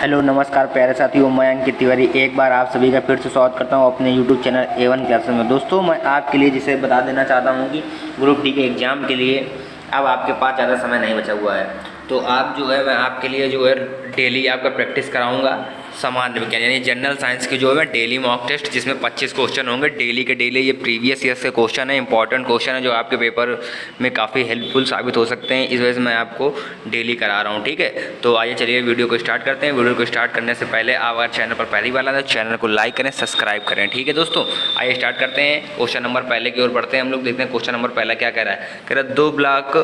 Hello नमस्कार प्यारे साथियों, मैं अंकित तिवारी एक बार आप सभी का फिर से स्वागत करता हूं अपने यूट्यूब चैनल A1 क्लासेस में। दोस्तों, मैं आपके लिए जिसे बता देना चाहता हूं कि ग्रुप डी के एग्ज़ाम के लिए अब आपके पास ज़्यादा समय नहीं बचा हुआ है, तो आप जो है मैं आपके लिए जो है डेली आपका प्रैक्टिस कराऊँगा। सामान्य विज्ञान यानी जनरल साइंस की जो है डेली मॉक टेस्ट, जिसमें 25 क्वेश्चन होंगे डेली के डेली। ये प्रीवियस ईयर से क्वेश्चन है, इंपॉर्टेंट क्वेश्चन है जो आपके पेपर में काफ़ी हेल्पफुल साबित हो सकते हैं। इस वजह से मैं आपको डेली करा रहा हूँ, ठीक है। तो आइए चलिए वीडियो को स्टार्ट करते हैं। वीडियो को स्टार्ट करने से पहले आप अगर चैनल पर पहली बार आए तो चैनल को लाइक करें, सब्सक्राइब करें, ठीक है दोस्तों। आइए स्टार्ट करते हैं। क्वेश्चन नंबर पहले की ओर बढ़ते हैं हम लोग। देखते हैं क्वेश्चन नंबर पहला क्या कह रहा है। कह रहा है 2 ब्लॉक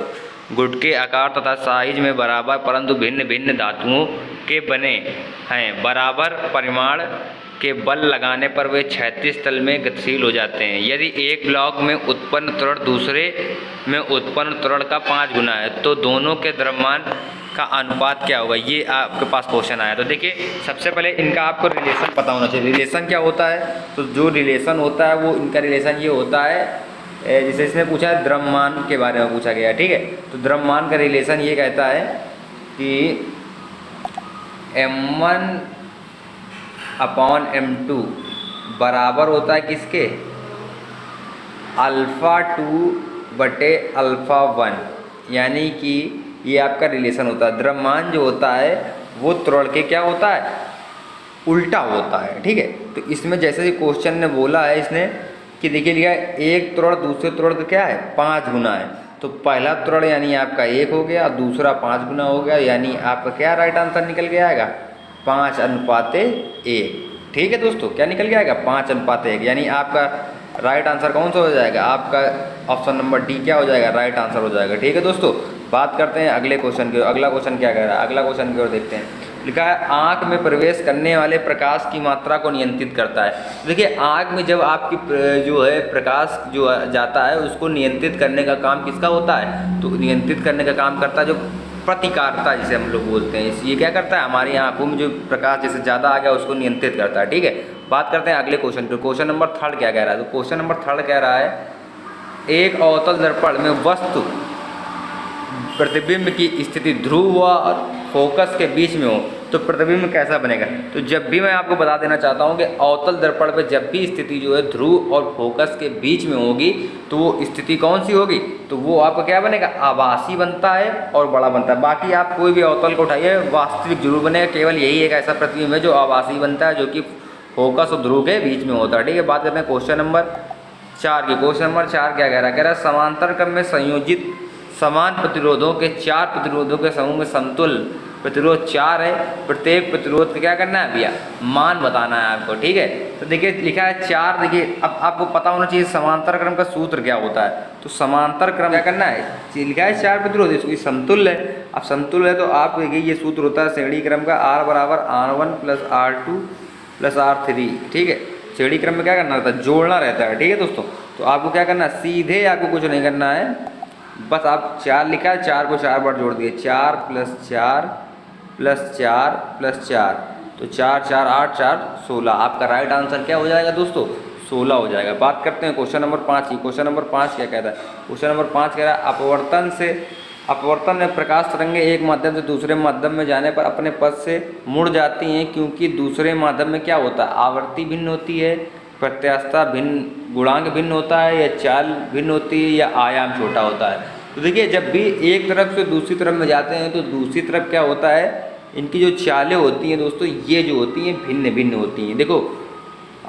गुट के आकार तथा साइज में बराबर परंतु भिन्न भिन्न धातुओं के बने हैं। बराबर परिमाण के बल लगाने पर वे क्षैतिज तल में गतिशील हो जाते हैं। यदि एक ब्लॉक में उत्पन्न त्वरण दूसरे में उत्पन्न त्वरण का 5 गुना है तो दोनों के द्रव्यमान का अनुपात क्या होगा। ये आपके पास क्वेश्चन आया। तो देखिए, सबसे पहले इनका आपको रिलेशन पता होना चाहिए। रिलेशन क्या होता है, तो जो रिलेशन होता है वो इनका रिलेशन ये होता है, जैसे इसने पूछा है द्रव्यमान के बारे में पूछा गया, ठीक है। तो द्रव्यमान का रिलेशन ये कहता है कि m1 अपॉन m2 बराबर होता है किसके, α2 बटे α1। यानी कि ये आपका रिलेशन होता है। द्रव्यमान जो होता है वो त्वरण के क्या होता है, उल्टा होता है, ठीक है। तो इसमें जैसे क्वेश्चन ने बोला है इसने कि देखिए लिखा है एक त्वरण दूसरे त्वरण का क्या है 5 गुना है। तो पहला त्वरण यानी आपका 1 हो गया, दूसरा 5 गुना हो गया, यानी आपका क्या राइट आंसर निकल के आएगा 5:1। ठीक है दोस्तों, क्या निकल के आएगा 5:1। यानी आपका राइट आंसर कौन सा हो जाएगा, आपका ऑप्शन नंबर डी क्या हो जाएगा, राइट आंसर हो जाएगा, ठीक है दोस्तों। बात करते हैं अगले क्वेश्चन की। अगला क्वेश्चन क्या कह रहा है, अगला क्वेश्चन की ओर देखते हैं। लिखा है आँख में प्रवेश करने वाले प्रकाश की मात्रा को नियंत्रित करता है। देखिए, आँख में जब आपकी जो है प्रकाश जो जाता है उसको नियंत्रित करने का काम किसका होता है, तो नियंत्रित करने का काम करता है जो प्रतिकारता जिसे हम लोग बोलते हैं। ये क्या करता है, हमारी आँखों में जो प्रकाश जैसे ज़्यादा आ गया उसको नियंत्रित करता है, ठीक है। बात करते हैं अगले क्वेश्चन पर। क्वेश्चन नंबर 3 क्या कह रहा है, तो क्वेश्चन नंबर 3 कह रहा है एक अवतल दर्पण में वस्तु प्रतिबिंब की स्थिति ध्रुव और फोकस के बीच में हो तो प्रतिबिंब कैसा बनेगा। तो जब भी मैं आपको बता देना चाहता हूँ कि अवतल दर्पण पे जब भी स्थिति जो है ध्रुव और फोकस के बीच में होगी तो वो स्थिति कौन सी होगी, तो वो आपका क्या बनेगा, आभासी बनता है और बड़ा बनता है। बाकी आप कोई भी अवतल को उठाइए वास्तविक जरूर बनेगा, केवल यही एक ऐसा प्रतिबिंब है जो आभासी बनता है, जो कि फोकस और ध्रुव के बीच में होता है, ठीक है। बात करते हैं क्वेश्चन नंबर 4 की। क्वेश्चन नंबर 4 क्या कह रहा है, कह रहा है समांतर क्रम में संयोजित समान प्रतिरोधों के 4 प्रतिरोधों के समूह में समतुल्य प्रतिरोध 4 है। प्रत्येक प्रतिरोध का क्या करना है भैया, मान बताना है आपको, ठीक है। तो देखिए लिखा है 4। देखिए अब आपको पता होना चाहिए समांतर क्रम का सूत्र क्या होता है। तो समांतर क्रम क्या करना है, लिखा है 4 प्रतिरोध, इसकी समतुल्य है। अब समतुल्य है तो आप देखिए ये सूत्र होता है श्रेणी क्रम का R बराबर R1 + R2 + R3, ठीक है। श्रेणी क्रम में क्या करना रहता है, जोड़ना रहता है, ठीक है दोस्तों। तो आपको क्या करना है, सीधे आपको कुछ नहीं करना है, बस आप 4 लिखा है, 4 को 4 बार जोड़ दिए, 4 + 4 + 4 + 4, तो 4 4 8 4 16। आपका राइट आंसर क्या हो जाएगा दोस्तों, 16 हो जाएगा। बात करते हैं क्वेश्चन नंबर 5 की। क्वेश्चन नंबर 5 क्या कहता है, क्वेश्चन नंबर 5 कह रहा है अपवर्तन में प्रकाश तरंगें एक माध्यम से दूसरे माध्यम में जाने पर अपने पथ से मुड़ जाती हैं, क्योंकि दूसरे माध्यम में क्या होता है, आवृत्ति भिन्न होती है, प्रत्यास्थता भिन्न, गुणांक भिन्न होता है, या चाल भिन्न होती है, या आयाम छोटा होता है। तो देखिए जब भी एक तरफ से दूसरी तरफ में जाते हैं तो दूसरी तरफ क्या होता है, इनकी जो चालें होती हैं दोस्तों ये जो होती हैं भिन्न भिन्न होती हैं। देखो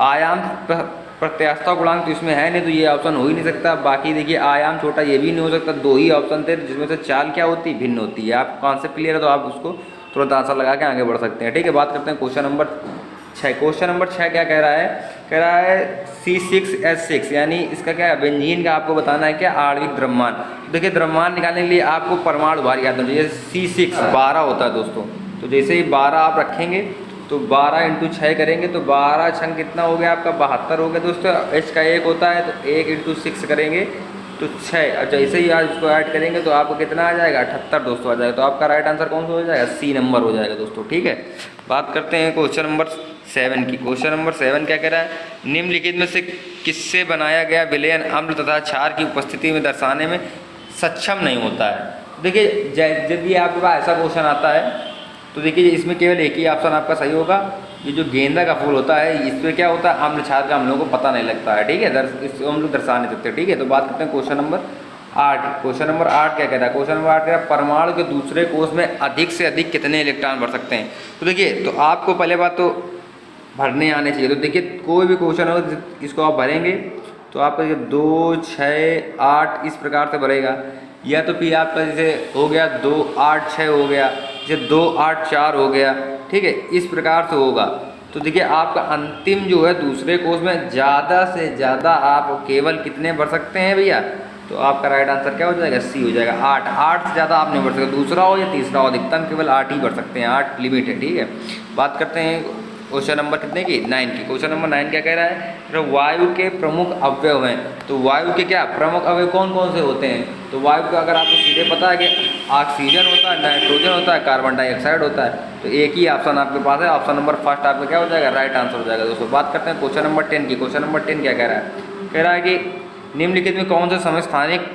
आयाम प्रत्यास्थता गुणांक तो इसमें है नहीं, तो ये ऑप्शन हो ही नहीं सकता। बाकी देखिए आयाम छोटा ये भी नहीं हो सकता। 2 ही ऑप्शन थे जिसमें से चाल क्या होती है, भिन्न होती है। आप कॉन्सेप्ट क्लियर है तो आप उसको तुरंत आंसर लगा के आगे बढ़ सकते हैं, ठीक है। बात करते हैं क्वेश्चन नंबर 6। क्वेश्चन नंबर 6 क्या कह रहा है, कह रहा है C6H6 यानी इसका क्या है, बेंजीन का आपको बताना है क्या, आणविक द्रव्यमान। देखिए द्रव्यमान निकालने के लिए आपको परमाणु भार याद होना चाहिए। C6 12 होता है दोस्तों। तो जैसे ही 12 आप रखेंगे तो 12 × 6 करेंगे तो 12 छंग कितना हो गया आपका 72 हो गया दोस्तों। H का 1 होता है तो 1 × 6 करेंगे तो 6, और जैसे ही आज इसको ऐड करेंगे तो आपको कितना आ जाएगा 78 दोस्तों आ जाएगा। तो आपका राइट आंसर कौन सा हो जाएगा, C नंबर हो जाएगा दोस्तों, ठीक है। बात करते हैं क्वेश्चन नंबर 7 की। क्वेश्चन नंबर 7 क्या कह रहा है, निम्नलिखित में से किससे बनाया गया विलयन अम्ल तथा क्षार की उपस्थिति में दर्शाने में सक्षम नहीं होता है। देखिए जब भी आपके पास ऐसा क्वेश्चन आता है तो देखिए इसमें केवल एक ही ऑप्शन आपका सही होगा। ये जो गेंदा का फूल होता है इस पर क्या होता है, अम्ल क्षार का हम लोगों को पता नहीं लगता है, ठीक है, इसको हम लोग दर्शा नहीं सकते, ठीक है। तो बात करते हैं क्वेश्चन नंबर 8। क्वेश्चन नंबर 8 क्या कह रहा है, क्वेश्चन नंबर 8 कह रहा है परमाणु के दूसरे कोष में अधिक से अधिक कितने इलेक्ट्रॉन भर सकते हैं। तो देखिए तो आपको पहले बात तो भरने आने चाहिए। तो देखिए कोई भी क्वेश्चन हो इसको आप भरेंगे तो आपका 2, 6, 8 इस प्रकार से भरेगा, या तो फिर आपका जैसे हो गया 2, 8, 6 हो गया, जैसे 2, 8, 4 हो गया, ठीक है, इस प्रकार से होगा। तो देखिए आपका अंतिम जो है दूसरे कोष में ज़्यादा से ज़्यादा आप केवल कितने भर सकते हैं भैया, तो आपका राइट आंसर क्या हो जाएगा, सी हो जाएगा, 8। 8 से ज़्यादा आप नहीं भर सकते, दूसरा हो या तीसरा हो, अधिकतम केवल 8 ही भर सकते हैं, 8 लिमिट है, ठीक है। बात करते हैं क्वेश्चन नंबर कितने की, 9 की। क्वेश्चन नंबर 9 क्या कह रहा है, तो वायु के प्रमुख अवयव हैं। तो वायु के क्या प्रमुख अवयव कौन कौन से होते हैं, तो वायु का अगर आपको सीधे पता है कि ऑक्सीजन होता है, नाइट्रोजन होता है, कार्बन डाइऑक्साइड होता है, तो एक ही ऑप्शन आपके पास है, ऑप्शन नंबर फर्स्ट आपका क्या हो जाएगा, राइट आंसर हो जाएगा दोस्तों। बात करते हैं क्वेश्चन नंबर 10 की। क्वेश्चन नंबर 10 क्या कह रहा है, कह रहा है कि निम्नलिखित में कौन सा समस्थानिक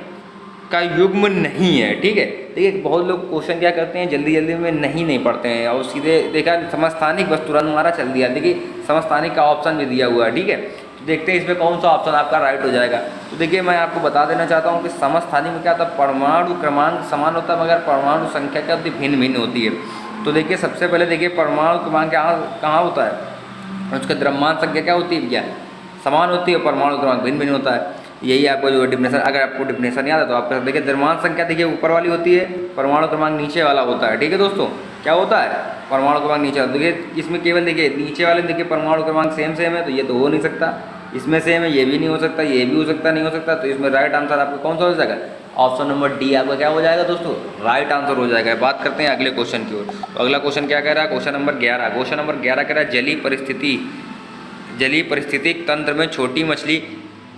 का युग्म नहीं है, ठीक है। देखिए बहुत लोग क्वेश्चन क्या करते हैं जल्दी जल्दी में नहीं पढ़ते हैं और सीधे देखा समस्थानिक बस तुरंत हमारा चल दिया। देखिए समस्थानिक का ऑप्शन भी दिया हुआ है, ठीक है। तो देखते हैं इसमें कौन सा ऑप्शन आपका राइट हो जाएगा। तो देखिए मैं आपको बता देना चाहता हूँ कि समस्थानिक में क्या होता है, परमाणु क्रमांक समान होता है मगर परमाणु संख्या क्या होती है, भिन्न भिन्न होती है। तो देखिए सबसे पहले देखिए परमाणु क्रमांक कहाँ होता है, उसका द्रव्यमान संख्या क्या होती है भैया, समान होती है, परमाणु क्रमांक भिन्न भिन्न होता है। यही आपको जो डिफिनेशन, अगर आपको डिफिनेशन याद है तो आप देखिए द्रव्यमान संख्या देखिए ऊपर वाली होती है, परमाणु क्रमांक नीचे वाला होता है, ठीक है दोस्तों। क्या होता है, परमाणु क्रमांक नीचे वाला। देखिए इसमें केवल देखिए नीचे वाले देखिए परमाणु क्रमांक सेम है, तो ये तो हो नहीं सकता, इसमें सेम है, ये भी नहीं हो सकता, ये भी हो सकता नहीं हो सकता। तो इसमें राइट आंसर आपको कौन सा हो जाएगा, ऑप्शन नंबर डी आपका क्या हो जाएगा दोस्तों, राइट आंसर हो जाएगा। बात करते हैं अगले क्वेश्चन की ओर। तो अगला क्वेश्चन क्या कह रहा है, क्वेश्चन नंबर 11। क्वेश्चन नंबर 11 कह रहा है जलीय परिस्थितिक तंत्र में छोटी मछली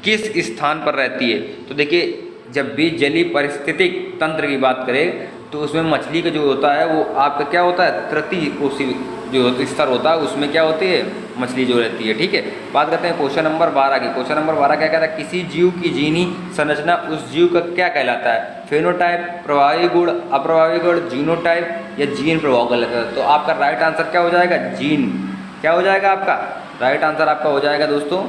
किस स्थान पर रहती है। तो देखिए जब भी जलीय परिस्थितिक तंत्र की बात करें तो उसमें मछली का जो होता है वो आपका क्या होता है, तृतीय कोशी जो स्तर होता है उसमें क्या होती है, मछली जो रहती है, ठीक है। बात करते हैं क्वेश्चन नंबर 12 की। क्वेश्चन नंबर 12 क्या कहता है, किसी जीव की जीनी संरचना उस जीव का क्या कहलाता है, फेनोटाइप, प्रभावी गुण, अप्रभावी गुण, जीनोटाइप या जीन प्रभाव कहलाता है। तो आपका राइट आंसर क्या हो जाएगा, जीन। क्या हो जाएगा आपका राइट आंसर, आपका हो जाएगा दोस्तों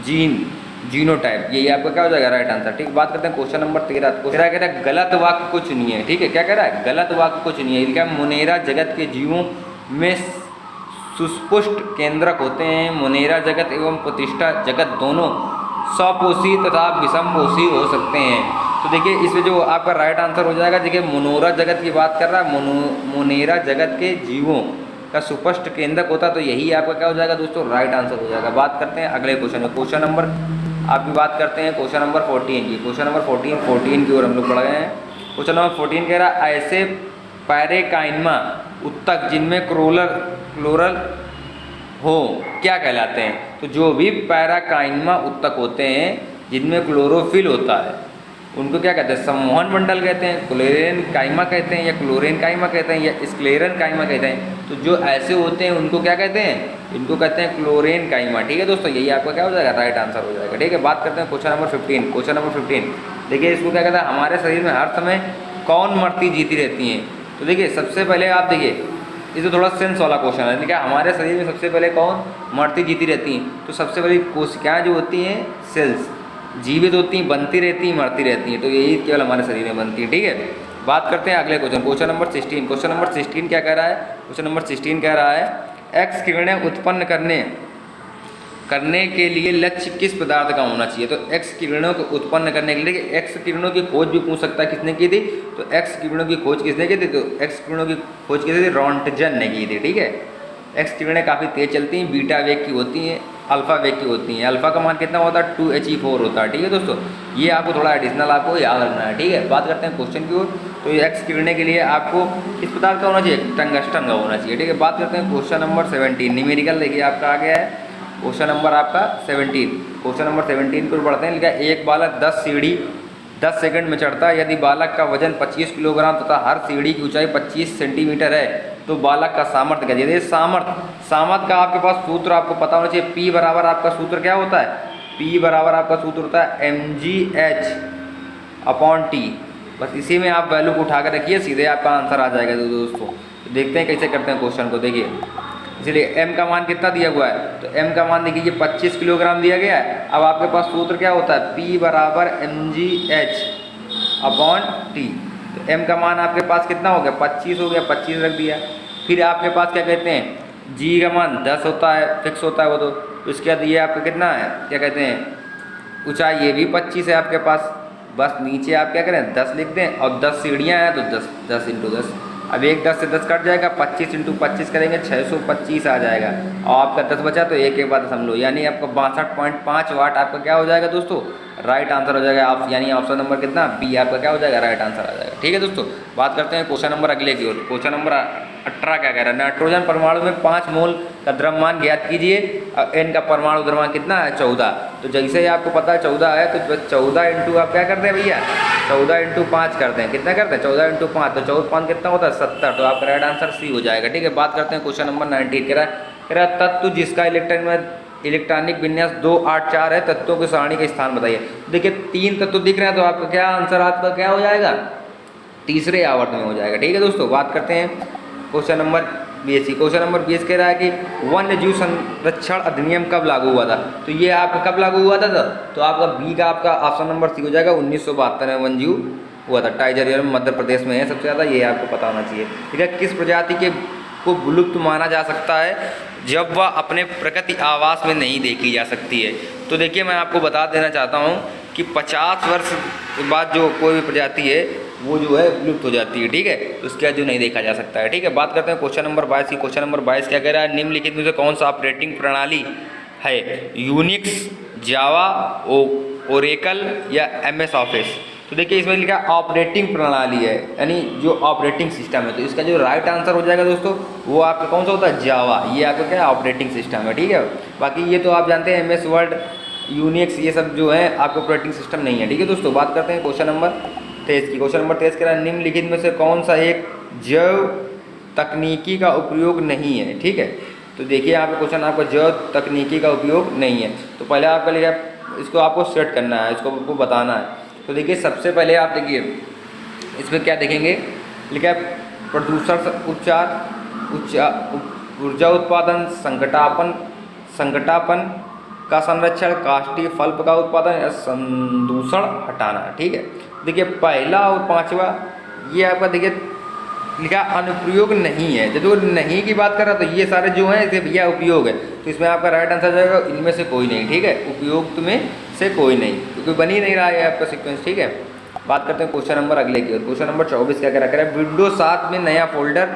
जीन, जीनोटाइप, यही आपका क्या हो जाएगा राइट आंसर, ठीक। बात करते हैं क्वेश्चन नंबर 13। क्वेश्चन कह रहा है गलत वाक्य कुछ नहीं है, ठीक है। क्या कह रहा है, गलत वाक्य कुछ नहीं है। क्या मुनेरा जगत के जीवों में सुस्पष्ट केंद्रक होते हैं, मुनेरा जगत एवं प्रतिष्ठा जगत दोनों स्वपोषी तथा विषमपोषी हो सकते हैं। तो देखिए इसमें जो आपका राइट आंसर हो जाएगा, देखिए मुनोरा जगत की बात कर रहा है, मुनेरा जगत के जीवों का सुस्पष्ट केंद्रक होता है, तो यही आपका क्या हो जाएगा दोस्तों, राइट आंसर हो जाएगा। बात करते हैं अगले क्वेश्चन में। क्वेश्चन नंबर आपकी बात करते हैं क्वेश्चन नंबर 14 की। क्वेश्चन नंबर 14 की ओर हम लोग बढ़ गए हैं। क्वेश्चन नंबर 14 कह रहा है ऐसे पैरेकाइनमा उत्तक जिनमें क्लोरल हो क्या कहलाते हैं। तो जो भी पैराकाइनमा उत्तक होते हैं जिनमें क्लोरोफिल होता है उनको क्या कहते हैं, सम्मोहन मंडल कहते हैं, क्लोरीन काइमा कहते हैं, या क्लोरीन काइमा कहते हैं, या स्क्लेरन काइमा कहते हैं। तो जो ऐसे होते हैं उनको क्या कहते हैं, इनको कहते हैं क्लोरीन काइमा, ठीक है दोस्तों। यही आपका क्या हो जाएगा, राइट आंसर हो जाएगा, ठीक है। बात करते हैं क्वेश्चन नंबर 15। क्वेश्चन नंबर 15 देखिए इसको क्या कहता है, हमारे शरीर में हर समय कौन मरती जीती रहती हैं। तो देखिए सबसे पहले आप देखिए ये तो थोड़ा सेंस वाला क्वेश्चन है, ठीक है। हमारे शरीर में सबसे पहले कौन मरती जीती रहती हैं, तो सबसे पहले कोशिकाएँ जो होती हैं, सेल्स जीवित होती हैं, बनती रहती हैं, मरती रहती हैं, तो यही केवल हमारे शरीर में बनती है, ठीक है। बात करते हैं अगले question, question number 16। Question number 16 क्या कह रहा है, क्वेश्चन नंबर 16 कह रहा है एक्स किरणें उत्पन्न करने के लिए लक्ष्य किस पदार्थ का होना चाहिए। तो एक्स किरणों को उत्पन्न करने के लिए, एक्स किरणों की खोज भी पूछ सकता है किसने की थी, तो एक्स किरणों की खोज किसने की थी, तो एक्स किरणों की खोज किसने थी, रॉन्टजन ने की थी, ठीक है। एक्स किरणें काफ़ी तेज चलती हैं, बीटा वेग की होती हैं, अल्फा वेग की होती हैं। अल्फा का मान कितना होता है, 2He4 होता है, ठीक है दोस्तों। ये आपको थोड़ा एडिशनल आपको याद रखना है, ठीक है। बात करते हैं क्वेश्चन की ओर। तो ये एक्स किरणें के लिए आपको किस पदार्थ का होना चाहिए, टंगस्टन का होना चाहिए, ठीक है। बात करते हैं क्वेश्चन नंबर 17। न्यूमेरिकल देखिए आपका आ गया है क्वेश्चन नंबर आपका 17। क्वेश्चन नंबर 17 को पढ़ते हैं। लिखा एक बालक 10 सीढ़ी 10 सेकंड में चढ़ता है। यदि बालक का वजन 25 किलोग्राम तथा हर सीढ़ी की ऊंचाई 25 सेंटीमीटर है तो बालक का सामर्थ्य क्या है। सामर्थ्य का आपके पास सूत्र आपको पता होना चाहिए। P बराबर आपका सूत्र क्या होता है, P बराबर आपका सूत्र होता है mgh/T। बस इसी में आप वैल्यू को उठा कर रखिए, सीधे आपका आंसर आ जाएगा दोस्तों। तो देखते हैं कैसे करते हैं क्वेश्चन को। देखिए इसलिए m का मान कितना दिया हुआ है, तो m का मान देखिए 25 किलोग्राम दिया गया है। अब आपके पास सूत्र क्या होता है, P बराबर mgh अपॉन टी। तो m का मान आपके पास कितना हो गया, 25 हो गया, 25 रख दिया। फिर आपके पास क्या कहते हैं, g का मान 10 होता है, फिक्स होता है वो तो इसके बाद ये आपका कितना है, क्या कहते हैं, ऊंचाई ये भी 25 है आपके पास। बस नीचे आप क्या करें 10 लिख दें, और 10 सीढ़ियाँ हैं तो 10 इंटू 10। अब एक 10 से 10 कट जाएगा, 25 इंटू 25 करेंगे 625 आ जाएगा, और आपका 10 बचा तो एक एक बात समझ लो, यानी आपका 62.5 वाट आपका क्या हो जाएगा दोस्तों, राइट आंसर हो जाएगा। आप यानी ऑप्शन नंबर कितना, बी आपका क्या हो जाएगा, राइट आंसर आ जाएगा। ठीक है दोस्तों, बात करते हैं क्वेश्चन नंबर अगले की ओर। क्वेश्चन नंबर 18 क्या कह रहा है, नाइट्रोजन परमाणु में 5 मोल का द्रव्यमान ज्ञात कीजिए। n का परमाणु द्रव्यमान कितना है, 14। तो जैसे ही आपको पता है 14 है, तो 14 इंटू आप क्या करते हैं भैया, 14 इंटू 5 करते हैं, कितना करते हैं 14 इंटू 5, तो 14 5 कितना होता है 70। तो आपका राइट आंसर सी हो जाएगा। ठीक है, बात करते हैं क्वेश्चन नंबर 19। कह रहा है तत्व जिसका इलेक्ट्रॉनिक विन्यास 2 8 4 है, तत्वों की सारणी का स्थान बताइए। देखिए 3 तत्व दिख रहे हैं, तो आपका क्या आंसर आपका क्या हो जाएगा, तीसरे आवर्त में हो जाएगा। ठीक है दोस्तों, बात करते हैं क्वेश्चन नंबर 20। क्वेश्चन नंबर 20 कह रहा है कि वन्य जीव संरक्षण अधिनियम कब लागू हुआ था। तो ये आपका कब लागू हुआ था, तो आपका बी का आपका ऑप्शन नंबर सी हो जाएगा, 1972 में वन्य जीव हुआ था। टाइगर रिजर्व मध्य प्रदेश में है सबसे ज़्यादा, ये आपको पता होना चाहिए। ठीक है, किस प्रजाति के को विलुप्त माना जा सकता है जब वह अपने प्रकृति आवास में नहीं देखी जा सकती है। तो देखिए मैं आपको बता देना चाहता हूँ कि 50 वर्ष के बाद जो कोई भी प्रजाति है वो जो है विलुप्त हो जाती है। ठीक है, तो उसके बाद जो नहीं देखा जा सकता है। ठीक है, बात करते हैं क्वेश्चन नंबर 22 की। क्वेश्चन नंबर 22 क्या कह रहा है, निम्नलिखित में से कौन सा ऑपरेटिंग प्रणाली है, यूनिक्स, जावा, ओरेकल या MS ऑफिस। तो देखिए इसमें लिखा ऑपरेटिंग प्रणाली है, यानी जो ऑपरेटिंग सिस्टम है। तो इसका जो राइट आंसर हो जाएगा दोस्तों वो आपका कौन सा होता है, जावा। ये आपका क्या है, ऑपरेटिंग सिस्टम है। ठीक है, बाकी ये तो आप जानते हैं MS वर्ड, यूनिक्स, ये सब जो है आपका ऑपरेटिंग सिस्टम नहीं है। ठीक है दोस्तों, बात करते हैं क्वेश्चन नंबर 23 की। क्वेश्चन नंबर 23 कह रहा है निम्नलिखित में से कौन सा एक जैव तकनीकी का उपयोग नहीं है। ठीक है, तो देखिए यहाँ पे क्वेश्चन आपका जैव तकनीकी का उपयोग नहीं है। तो पहले आपका लिखा इसको आपको सेट करना है, इसको आपको बताना है। तो देखिए सबसे पहले आप देखिए इसमें क्या देखेंगे, लिखा है प्रदूषण उपचार, ऊर्जा उत्पादन, संकटापन का संरक्षण, काष्ठीय पल्प का उत्पादन या संदूषण हटाना। ठीक है, देखिए पहला और 5वां ये आपका देखिए लिखा अनुप्रयोग नहीं है। जब वो नहीं की बात कर रहा तो ये सारे जो हैं इसे भैया उपयोग है, तो इसमें आपका राइट आंसर जाएगा इनमें से कोई नहीं। ठीक है, उपयोग में से कोई नहीं, क्योंकि बन ही नहीं रहा है आपका सीक्वेंस। ठीक है, बात करते हैं क्वेश्चन नंबर अगले की। क्वेश्चन नंबर 24 क्या कह रहा है, विंडोज 7 में नया फोल्डर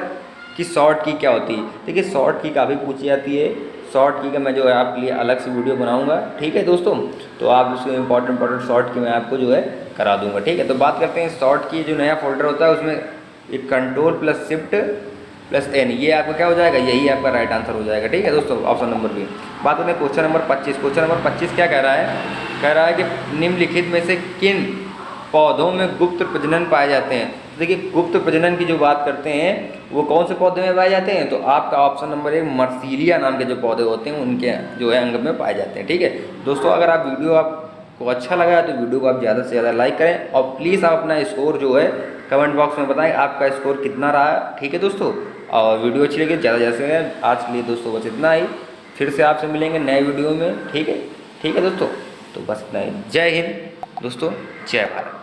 की शॉर्ट की क्या होती है। देखिए शॉर्ट की काफ़ी पूछी जाती है, शॉर्ट की का मैं जो है आपके लिए अलग से वीडियो बनाऊंगा। ठीक है दोस्तों, तो आप उसको इंपॉर्टेंट शॉर्ट की मैं आपको जो है करा दूंगा। ठीक है, तो बात करते हैं शॉर्ट की। जो नया फोल्डर होता है उसमें एक control plus shift plus N, ये आपका क्या हो जाएगा, यही आपका राइट आंसर हो जाएगा। ठीक है दोस्तों, ऑप्शन नंबर बी। बात करते हैं क्वेश्चन नंबर 25। क्वेश्चन नंबर 25 क्या कह रहा है कि निम्नलिखित में से किन पौधों में गुप्त प्रजनन पाए जाते हैं। देखिए गुप्त प्रजनन की जो बात करते हैं वो कौन से पौधे में पाए जाते हैं, तो आपका ऑप्शन नंबर 1 मर्सीलिया नाम के जो पौधे होते हैं उनके जो है अंग में पाए जाते हैं। ठीक है दोस्तों, अगर आप वीडियो आपको अच्छा लगा है तो वीडियो को आप ज़्यादा से ज़्यादा लाइक करें, और प्लीज़ आप अपना स्कोर जो है कमेंट बॉक्स में बताएं आपका स्कोर कितना रहा। ठीक है दोस्तों, और वीडियो अच्छी लगी ज़्यादा से आज के लिए दोस्तों बस इतना ही। फिर से आपसे मिलेंगे नए वीडियो में। ठीक है दोस्तों, तो बस इतना ही। जय हिंद दोस्तों, जय भारत।